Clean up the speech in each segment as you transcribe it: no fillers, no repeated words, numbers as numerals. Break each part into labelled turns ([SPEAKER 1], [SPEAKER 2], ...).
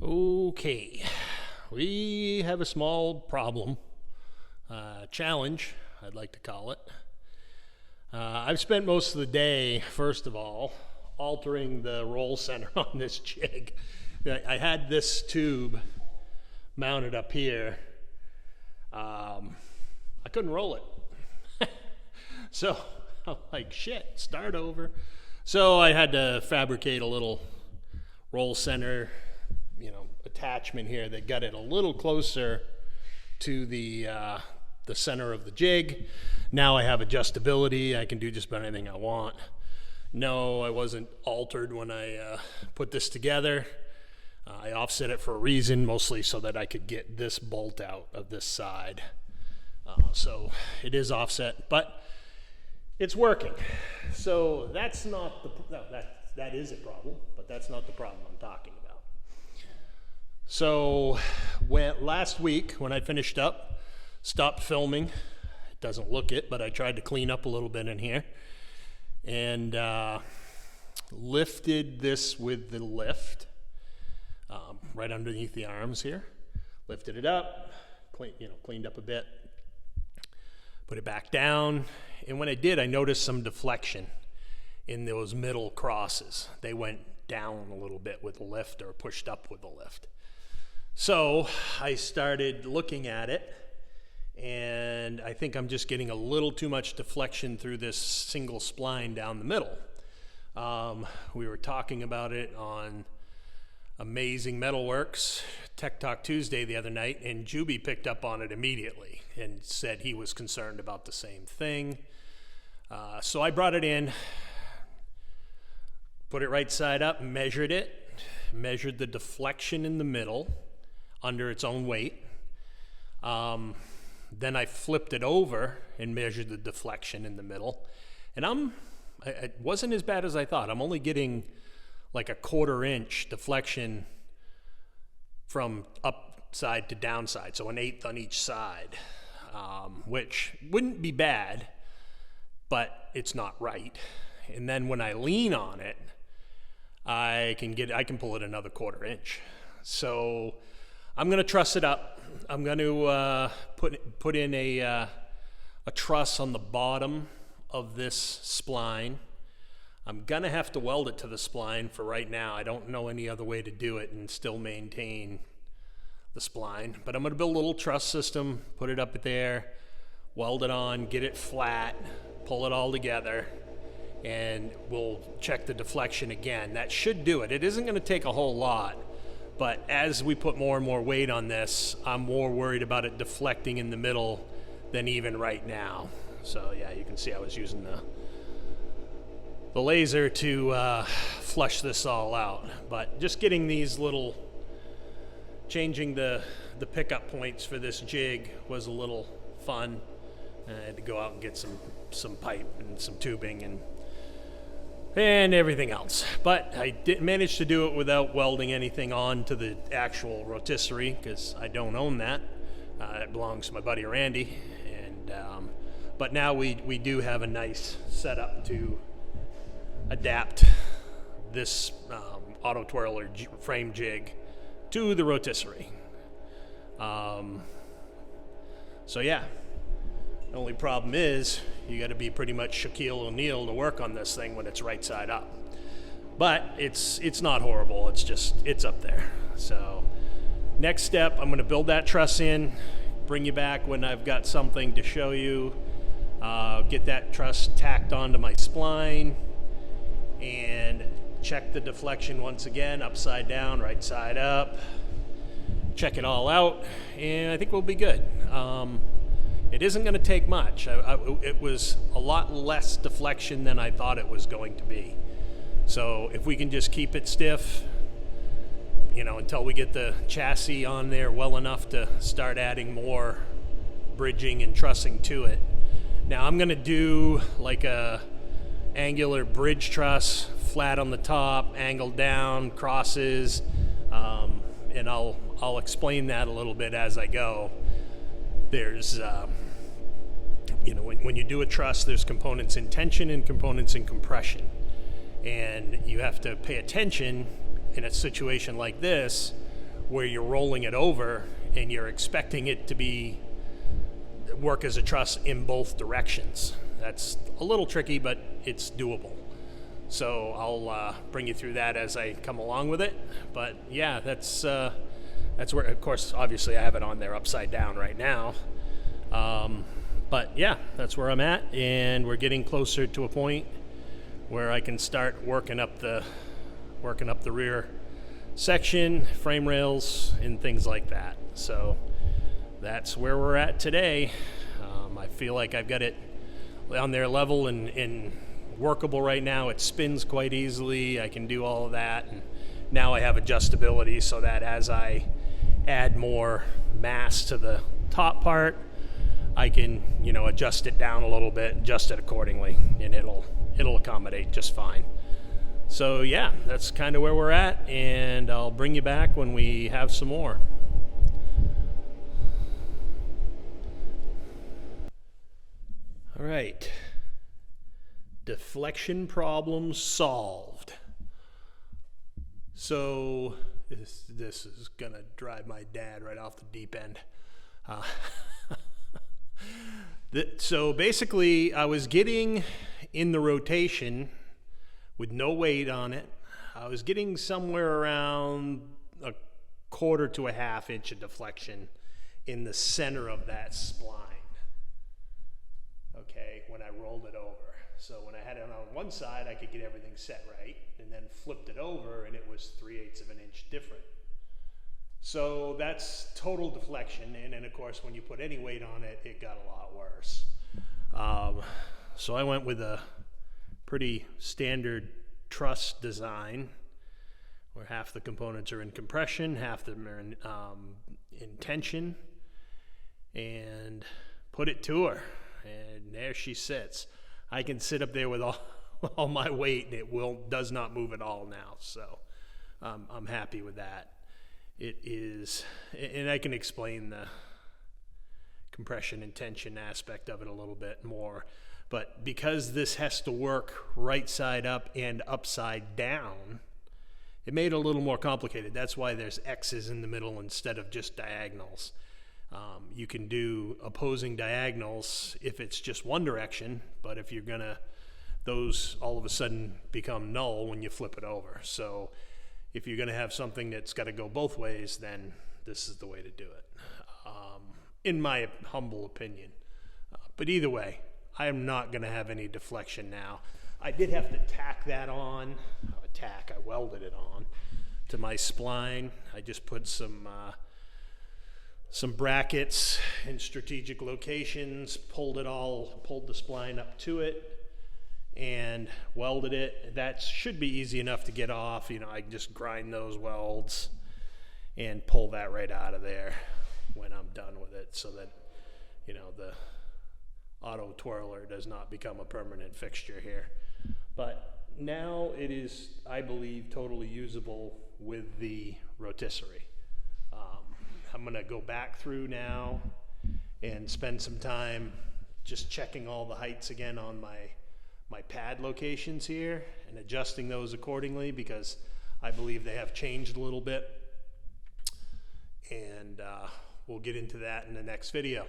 [SPEAKER 1] Okay, we have a small problem, challenge, I'd like to call it. I've spent most of the day, first of all, altering the roll center on this jig. I had this tube mounted up here. I couldn't roll it. So I'm like, shit, start over. So I had to fabricate a little roll center, attachment here that got it a little closer to the center of the jig. Now I have adjustability. I can do just about anything I want. No, I wasn't altered when I put this together. I offset it for a reason, mostly so that I could get this bolt out of this side. So it is offset, but it's working. So that's not that is a problem, but that's not the problem I'm talking about. So last week when I finished up, stopped filming. It doesn't look it, but I tried to clean up a little bit in here, and lifted this with the lift right underneath the arms here. Lifted it up, cleaned up a bit, put it back down, and when I did, I noticed some deflection in those middle crosses. They went down a little bit with the lift, or pushed up with the lift. So I started looking at it, and I think I'm just getting a little too much deflection through this single spline down the middle. We were talking about it on Amazing Metalworks Tech Talk Tuesday the other night, and Juby picked up on it immediately and said he was concerned about the same thing. So I brought it in, put it right side up, measured the deflection in the middle under its own weight. Then I flipped it over and measured the deflection in the middle. And it wasn't as bad as I thought. I'm only getting like a 1/4 inch deflection from upside to downside, so 1/8 on each side, which wouldn't be bad, but it's not right. And then when I lean on it, I can pull it another 1/4 inch. So I'm going to truss it up. I'm going to put in a truss on the bottom of this spline. I'm going to have to weld it to the spline for right now. I don't know any other way to do it and still maintain the spline. But I'm going to build a little truss system, put it up there, weld it on, get it flat, pull it all together, and we'll check the deflection again. That should do it. It isn't going to take a whole lot, but as we put more and more weight on this, I'm more worried about it deflecting in the middle than even right now. So yeah, you can see I was using the laser to flush this all out. But just getting these changing the pickup points for this jig was a little fun. I had to go out and get some pipe and some tubing and everything else. But I did manage to do it without welding anything on to the actual rotisserie, because I don't own that. It belongs to my buddy Randy. And but now we do have a nice setup to adapt this auto twirler frame jig to the rotisserie. So yeah, the only problem is you got to be pretty much Shaquille O'Neal to work on this thing when it's right side up. But it's not horrible. It's up there. So next step, I'm going to build that truss in, bring you back when I've got something to show you. Get that truss tacked onto my spline, and check the deflection once again, upside down, right side up. Check it all out, and I think we'll be good. It isn't going to take much. It was a lot less deflection than I thought it was going to be. So if we can just keep it stiff, until we get the chassis on there well enough to start adding more bridging and trussing to it. Now I'm going to do like a angular bridge truss, flat on the top, angled down, crosses, and I'll explain that a little bit as I go. There's when you do a truss, there's components in tension and components in compression, and you have to pay attention in a situation like this where you're rolling it over and you're expecting it to work as a truss in both directions. That's a little tricky, but it's doable. So I'll bring you through that as I come along with it. But yeah, that's where, of course, obviously I have it on there upside down right now. But yeah, that's where I'm at, and we're getting closer to a point where I can start working up the rear section, frame rails, and things like that. So that's where we're at today. I feel like I've got it on there level and workable right now. It spins quite easily. I can do all of that, and now I have adjustability so that as I add more mass to the top part, I can, adjust it down a little bit, adjust it accordingly, and it'll accommodate just fine. So yeah, that's kind of where we're at, and I'll bring you back when we have some more. All right, deflection problem solved. So this is gonna drive my dad right off the deep end. So basically, I was getting in the rotation with no weight on it. I was getting somewhere around 1/4 to 1/2 inch of deflection in the center of that spline. Okay, when I rolled it over. So when I had it on one side, I could get everything set right, and then flipped it over, and it was 3/8 of an inch different. So that's total deflection, and then of course when you put any weight on it, it got a lot worse. So I went with a pretty standard truss design, where half the components are in compression, half of them are in tension, and put it to her, and there she sits. I can sit up there with all my weight, and it does not move at all now. So I'm happy with that. It is, and I can explain the compression and tension aspect of it a little bit more, but because this has to work right side up and upside down, it made it a little more complicated. That's why there's X's in the middle instead of just diagonals. You can do opposing diagonals if it's just one direction, but if you're gonna, those all of a sudden become null when you flip it over. So if you're gonna have something that's gotta go both ways, then this is the way to do it, in my humble opinion. But either way, I am not gonna have any deflection now. I did have to tack that on, I welded it on to my spline. I just put some brackets in strategic locations, pulled the spline up to it, and welded it. That should be easy enough to get off. I can just grind those welds and pull that right out of there when I'm done with it, so that the auto twirler does not become a permanent fixture here. But now it is, I believe, totally usable with the rotisserie. I'm gonna go back through now and spend some time just checking all the heights again on my pad locations here and adjusting those accordingly, because I believe they have changed a little bit, and we'll get into that in the next video.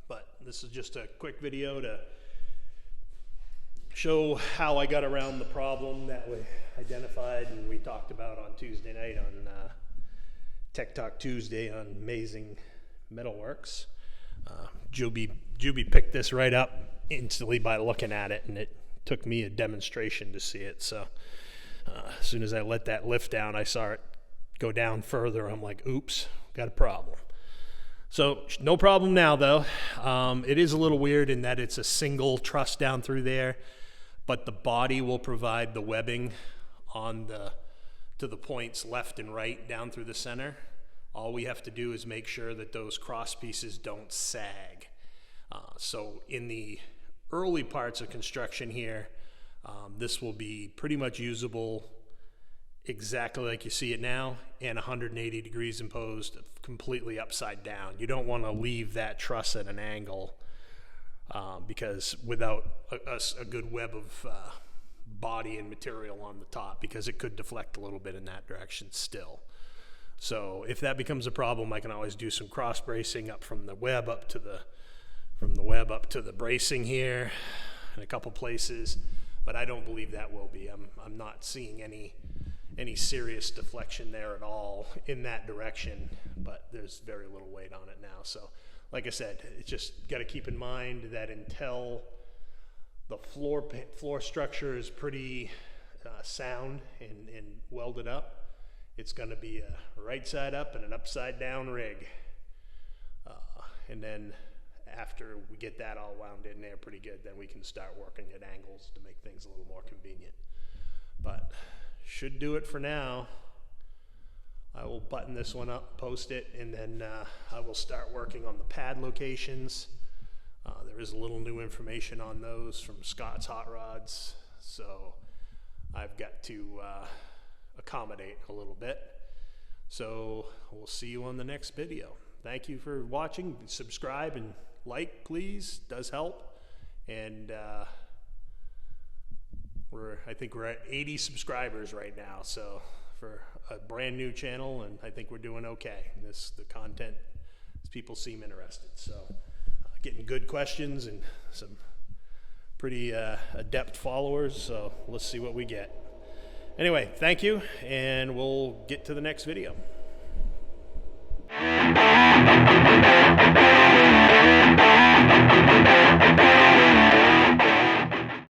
[SPEAKER 1] But this is just a quick video to show how I got around the problem that we identified and we talked about on Tuesday night on Tech Talk Tuesday on Amazing Metalworks. Juby picked this right up instantly by looking at it, and it took me a demonstration to see it. So as soon as I let that lift down, I saw it go down further. I'm like, oops, got a problem. So no problem now though. It is a little weird in that it's a single truss down through there, but the body will provide the webbing on to the points left and right down through the center. All we have to do is make sure that those cross pieces don't sag. So in the early parts of construction here, this will be pretty much usable exactly like you see it now, and 180 degrees imposed, completely upside down. You don't want to leave that truss at an angle, because without a good web of body and material on the top, because it could deflect a little bit in that direction still. So if that becomes a problem, I can always do some cross bracing up from the web up to the bracing here in a couple places, but I don't believe that will be. I'm not seeing any serious deflection there at all in that direction, but there's very little weight on it now. So like I said, it's just got to keep in mind that until the floor structure is pretty sound and welded up, it's going to be a right side up and an upside down rig. And then after we get that all wound in there pretty good, then we can start working at angles to make things a little more convenient. But should do it for now. I will button this one up, post it, and then I will start working on the pad locations. There is a little new information on those from Scott's Hot Rods, so I've got to accommodate a little bit. So we'll see you on the next video. Thank you for watching. Subscribe and like, please, does help. And I think we're at 80 subscribers right now, so for a brand new channel, and I think we're doing okay. The content, people seem interested. So getting good questions and some pretty adept followers, so let's see what we get. Anyway, thank you, and we'll get to the next video.